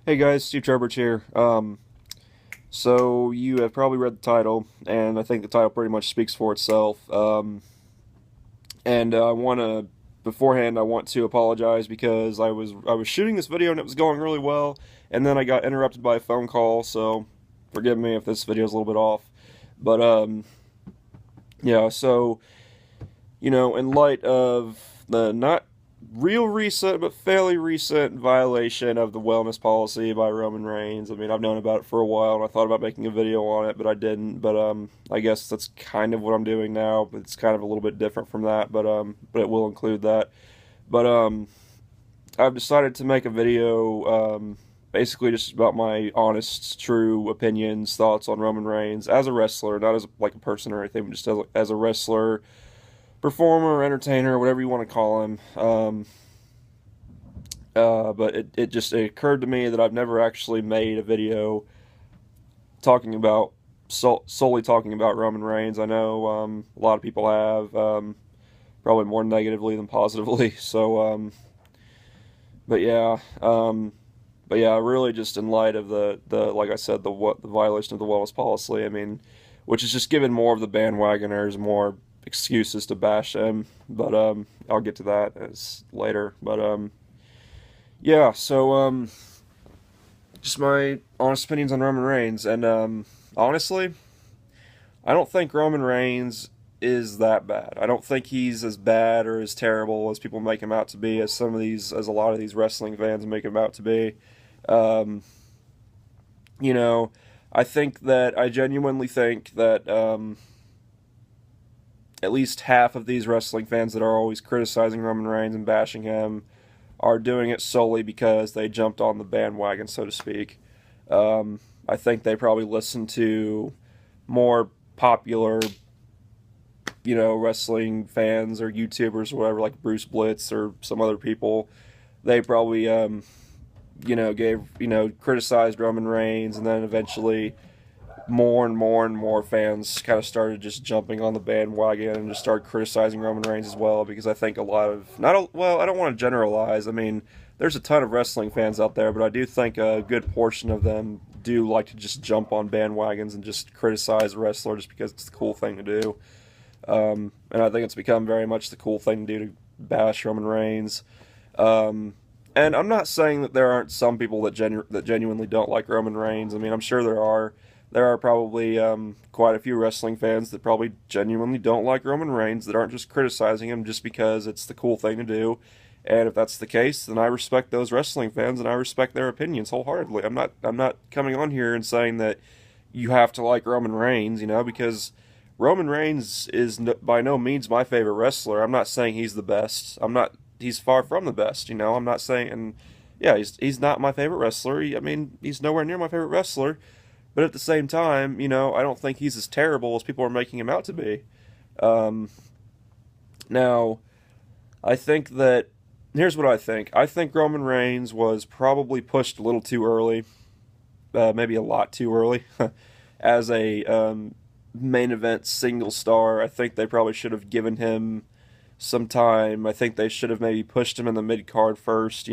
Hey guys, Steve Trowbridge here. So you have probably read the title, and I think the title pretty much speaks for itself. And I want to, beforehand, I want to apologize because I was shooting this video and it was going really well, and then I got interrupted by a phone call. So forgive me if this video is a little bit off, but yeah. So in light of the not real recent but fairly recent violation of the wellness policy by Roman Reigns. I mean, I've known about it for a while and I thought about making a video on it, but I didn't. But I guess that's kind of what I'm doing now. It's kind of a little bit different from that, but it will include that. But I've decided to make a video basically just about my honest, true opinions, thoughts on Roman Reigns as a wrestler, not as like a person or anything, but just as a wrestler, performer, entertainer, whatever you want to call him. But it occurred to me that I've never actually made a video talking about solely talking about Roman Reigns. I know a lot of people have, probably more negatively than positively. So, but yeah, really just in light of the like I said, the violation of the wellness policy. I mean, which is just giving more of the bandwagoners more excuses to bash him. But I'll get to that as later. But yeah, so just my honest opinions on Roman Reigns, and honestly, I don't think Roman Reigns is that bad. I don't think he's as bad or as terrible as people make him out to be, as a lot of these wrestling fans make him out to be. Um, you know, I genuinely think that at least half of these wrestling fans that are always criticizing Roman Reigns and bashing him are doing it solely because they jumped on the bandwagon, so to speak. I think they probably listen to more popular, wrestling fans or YouTubers or whatever, like Bruce Blitz or some other people. They probably, criticized Roman Reigns, and then eventually more and more and more fans kind of started just jumping on the bandwagon and just started criticizing Roman Reigns as well, because I think a lot of well, I don't want to generalize. I mean, there's a ton of wrestling fans out there, but I do think a good portion of them do like to just jump on bandwagons and just criticize a wrestler just because it's the cool thing to do. And I think it's become very much the cool thing to do to bash Roman Reigns. And I'm not saying that there aren't some people that genuinely don't like Roman Reigns. I mean, I'm sure there are. There are probably quite a few wrestling fans that probably genuinely don't like Roman Reigns, that aren't just criticizing him just because it's the cool thing to do. And if that's the case, then I respect those wrestling fans and I respect their opinions wholeheartedly. I'm not coming on here and saying that you have to like Roman Reigns, because Roman Reigns is by no means my favorite wrestler. I'm not saying he's the best. He's far from the best. I'm not saying, and yeah, he's not my favorite wrestler. I mean, he's nowhere near my favorite wrestler. But at the same time, I don't think he's as terrible as people are making him out to be. Um, Now, I think that here's what I think. I think Roman Reigns was probably pushed a little too early, maybe a lot too early, as a main event single star. I think they probably should have given him some time. I think they should have maybe pushed him in the mid card first.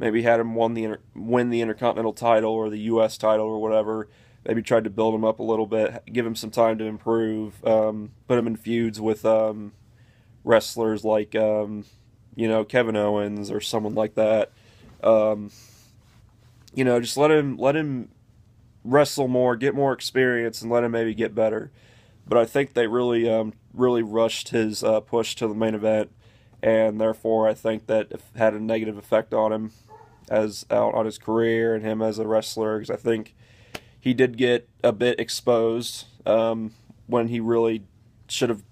Maybe had him win the Intercontinental title or the U.S. title or whatever. Maybe tried to build him up a little bit, give him some time to improve, put him in feuds with wrestlers like Kevin Owens or someone like that. Um, just let him wrestle more, get more experience, and let him maybe get better. But I think they really rushed his push to the main event, and therefore I think that it had a negative effect on him as out on his career and him as a wrestler, because I think he did get a bit exposed when he really should have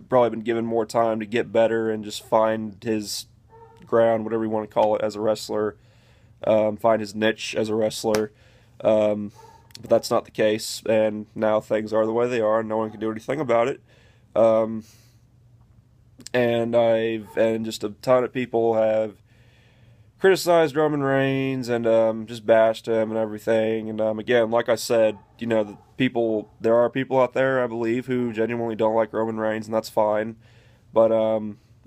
probably been given more time to get better and just find his ground, whatever you want to call it, as a wrestler, find his niche as a wrestler. But that's not the case, and now things are the way they are, and no one can do anything about it. Um, and just a ton of people have criticized Roman Reigns and just bashed him and everything. And again, like I said, there are people out there, I believe, who genuinely don't like Roman Reigns, and that's fine. But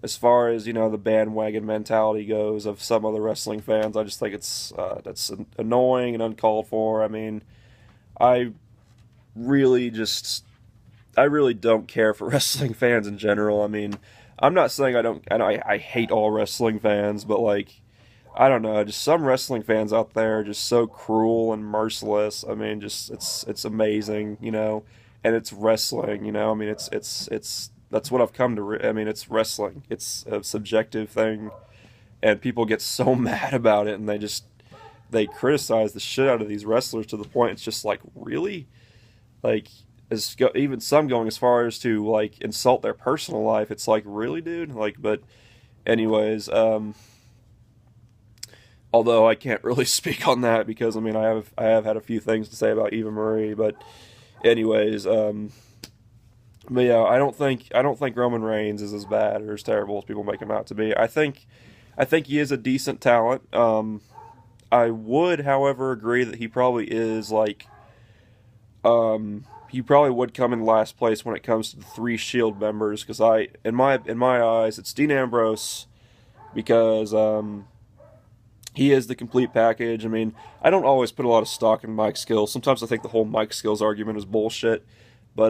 as far as the bandwagon mentality goes of some other wrestling fans, I just think that's annoying and uncalled for. I mean, I really just I really don't care for wrestling fans in general. I mean, I'm not saying I hate all wrestling fans, but like, I don't know, just some wrestling fans out there are just so cruel and merciless. I mean, just it's amazing, and it's wrestling, I mean, it's that's what I've come to. I mean, it's wrestling. It's a subjective thing, and people get so mad about it, and they criticize the shit out of these wrestlers to the point it's just like, really, like, even some going as far as to like insult their personal life. It's like, really, dude. Like, but anyways, although I can't really speak on that because I mean I have had a few things to say about Eva Marie, but anyways, but yeah, I don't think Roman Reigns is as bad or as terrible as people make him out to be. I think he is a decent talent. I would, however, agree that he probably is like he probably would come in last place when it comes to the three Shield members because in my eyes it's Dean Ambrose because he is the complete package. I mean, I don't always put a lot of stock in mic skills. Sometimes I think the whole mic skills argument is bullshit. But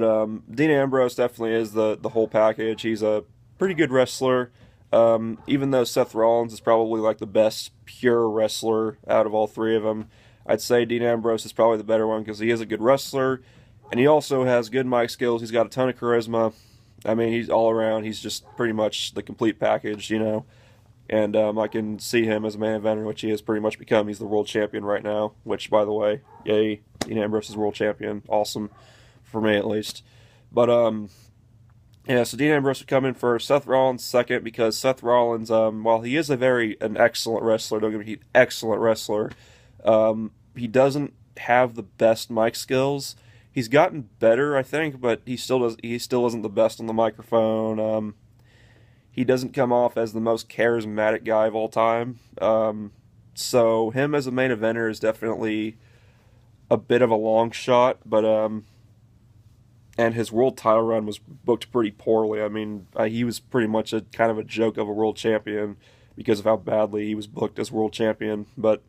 Dean Ambrose definitely is the whole package. He's a pretty good wrestler. Even though Seth Rollins is probably like the best pure wrestler out of all three of them, I'd say Dean Ambrose is probably the better one because he is a good wrestler. And he also has good mic skills. He's got a ton of charisma. I mean, he's all around. He's just pretty much the complete package, And I can see him as a main eventer, which he has pretty much become. He's the world champion right now, which, by the way, yay, Dean Ambrose is world champion. Awesome, for me at least. But, yeah, so Dean Ambrose would come in first. Seth Rollins second, because Seth Rollins, while he is an excellent wrestler, don't get me, he's an excellent wrestler, he doesn't have the best mic skills. He's gotten better, I think, but he still isn't the best on the microphone. He doesn't come off as the most charismatic guy of all time. So him as a main eventer is definitely a bit of a long shot, but and his world title run was booked pretty poorly. I mean, he was pretty much a kind of a joke of a world champion because of how badly he was booked as world champion. But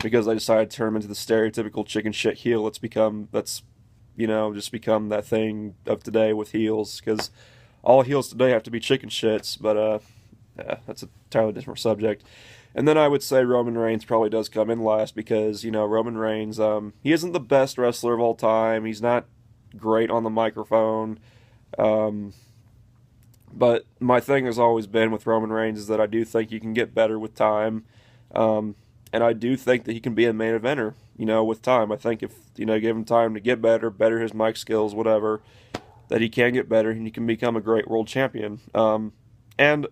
because I decided to turn him into the stereotypical chicken shit heel, just become that thing of today with heels, because all heels today have to be chicken shits, but yeah, that's a entirely different subject. And then I would say Roman Reigns probably does come in last because, Roman Reigns, he isn't the best wrestler of all time. He's not great on the microphone. But my thing has always been with Roman Reigns is that I do think he can get better with time. And I do think that he can be a main eventer, with time. I think if, give him time to get better his mic skills, whatever, that he can get better and he can become a great world champion. And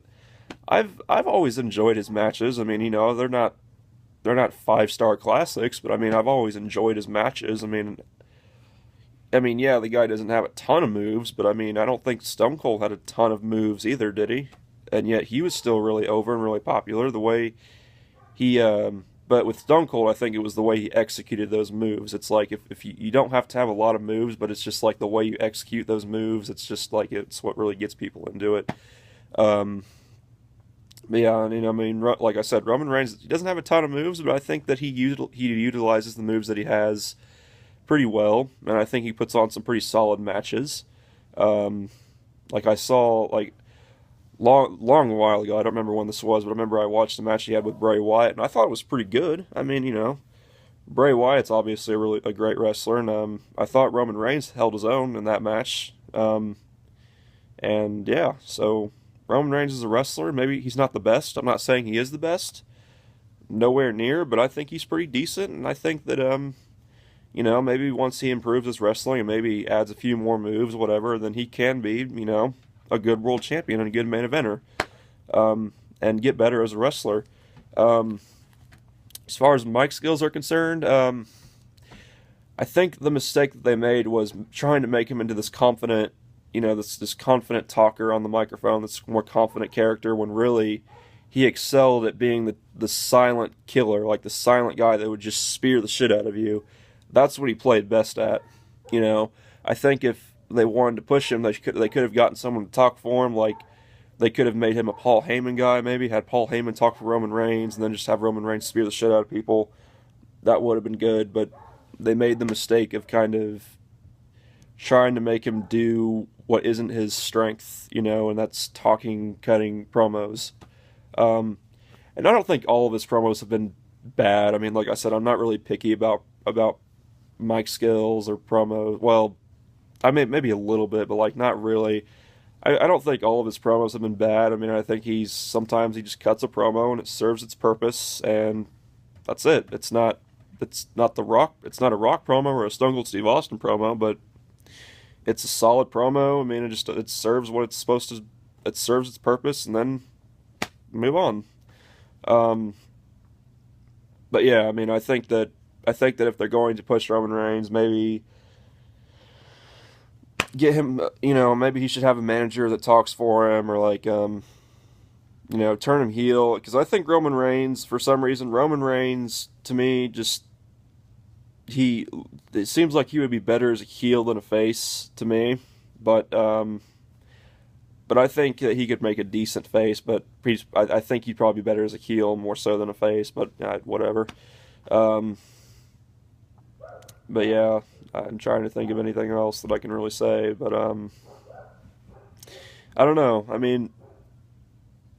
I've always enjoyed his matches. I mean, they're not 5-star classics, but I mean, I've always enjoyed his matches. I mean, yeah, the guy doesn't have a ton of moves, but I mean, I don't think Stone Cold had a ton of moves either, did he? And yet he was still really over and really popular. The way he, but with Stone Cold, I think it was the way he executed those moves. It's like if you don't have to have a lot of moves, but it's just like the way you execute those moves. It's just like it's what really gets people into it. But yeah, I mean, like I said, Roman Reigns, he doesn't have a ton of moves, but I think that he utilizes the moves that he has pretty well, and I think he puts on some pretty solid matches. Like I saw, like long while ago, I don't remember when this was, but I remember I watched the match he had with Bray Wyatt, and I thought it was pretty good. I mean, Bray Wyatt's obviously a great wrestler, and I thought Roman Reigns held his own in that match. And yeah, so Roman Reigns is a wrestler. Maybe he's not the best. I'm not saying he is the best. Nowhere near, but I think he's pretty decent, and I think that, maybe once he improves his wrestling and maybe adds a few more moves, whatever, then he can be, a good world champion and a good main eventer, and get better as a wrestler. As far as mic skills are concerned, I think the mistake that they made was trying to make him into this confident, this confident talker on the microphone, this more confident character, when really he excelled at being the silent killer, like the silent guy that would just spear the shit out of you. That's what he played best at. I think if they wanted to push him, they could have gotten someone to talk for him, like They could have made him a Paul Heyman guy, maybe had Paul Heyman talk for Roman Reigns, and then just have Roman Reigns spear the shit out of people. That would have been good, but they made the mistake of kind of trying to make him do what isn't his strength, and that's talking, cutting promos. And I don't think all of his promos have been bad. I mean, like I said, I'm not really picky about mic skills or promos. Well, I mean, maybe a little bit, but like not really. I don't think all of his promos have been bad. I mean, I think sometimes he just cuts a promo and it serves its purpose, and that's it. It's not the Rock. It's not a Rock promo or a Stone Cold Steve Austin promo, but it's a solid promo. I mean, it serves what it's supposed to. It serves its purpose, and then move on. But yeah, I mean, I think that if they're going to push Roman Reigns, maybe get him. Maybe he should have a manager that talks for him, or like, turn him heel. Because I think Roman Reigns, for some reason, to me, it seems like he would be better as a heel than a face to me, but I think that he could make a decent face, but I think he'd probably be better as a heel more so than a face, but whatever. But yeah, I'm trying to think of anything else that I can really say, but I don't know. I mean,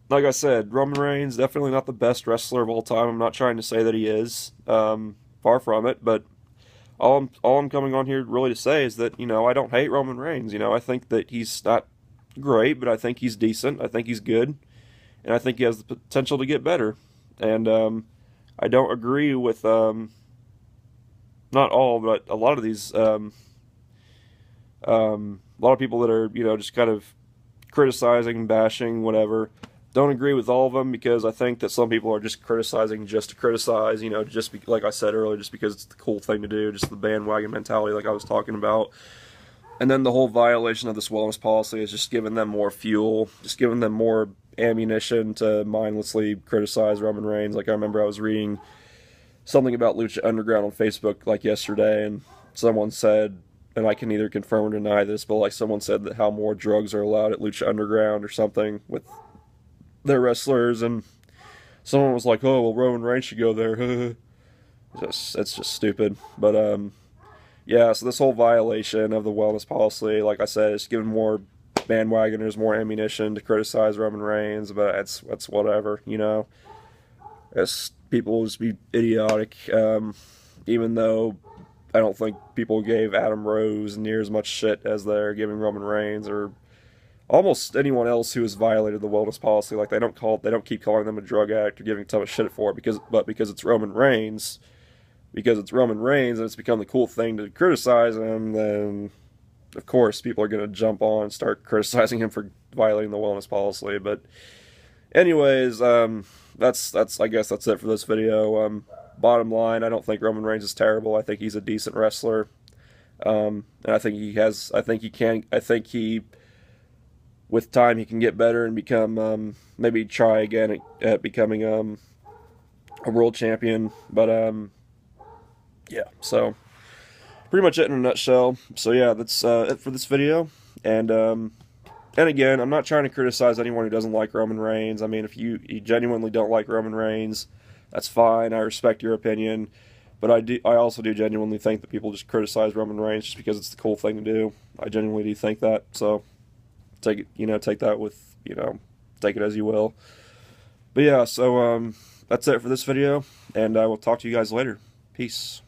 like I said, Roman Reigns, definitely not the best wrestler of all time. I'm not trying to say that he is. Far from it, but all I'm coming on here really to say is that, I don't hate Roman Reigns. I think that he's not great, but I think he's decent. I think he's good, and I think he has the potential to get better. And I don't agree with not all, but a lot of these a lot of people that are just kind of criticizing, bashing, whatever. Don't agree with all of them, because I think that some people are just criticizing just to criticize, like I said earlier, just because it's the cool thing to do, just the bandwagon mentality like I was talking about. And then the whole violation of this wellness policy is just giving them more fuel, just giving them more ammunition to mindlessly criticize Roman Reigns. Like, I remember I was reading something about Lucha Underground on Facebook like yesterday, and someone said, and I can neither confirm or deny this, but like someone said that how more drugs are allowed at Lucha Underground or something with their wrestlers, and someone was like, "Oh, well, Roman Reigns should go there." It's just stupid. But yeah. So this whole violation of the wellness policy, like I said, is giving more bandwagoners more ammunition to criticize Roman Reigns. But it's whatever, As people just be idiotic. Even though I don't think people gave Adam Rose near as much shit as they're giving Roman Reigns, or almost anyone else who has violated the wellness policy. Like, they don't keep calling them a drug addict or giving a ton of shit for it, because it's Roman Reigns, and it's become the cool thing to criticize him. Then of course people are going to jump on and start criticizing him for violating the wellness policy. But anyways, that's I guess that's it for this video. Bottom line, I don't think Roman Reigns is terrible. I think he's a decent wrestler, and I think he with time he can get better and become maybe try again at becoming a world champion. But yeah, so pretty much it in a nutshell. So yeah, that's it for this video. And again, I'm not trying to criticize anyone who doesn't like Roman Reigns. I mean, if you genuinely don't like Roman Reigns, that's fine. I respect your opinion. But I also do genuinely think that people just criticize Roman Reigns just because it's the cool thing to do. I genuinely do think that. So take that with, take it as you will. But yeah, so that's it for this video, and I will talk to you guys later. Peace.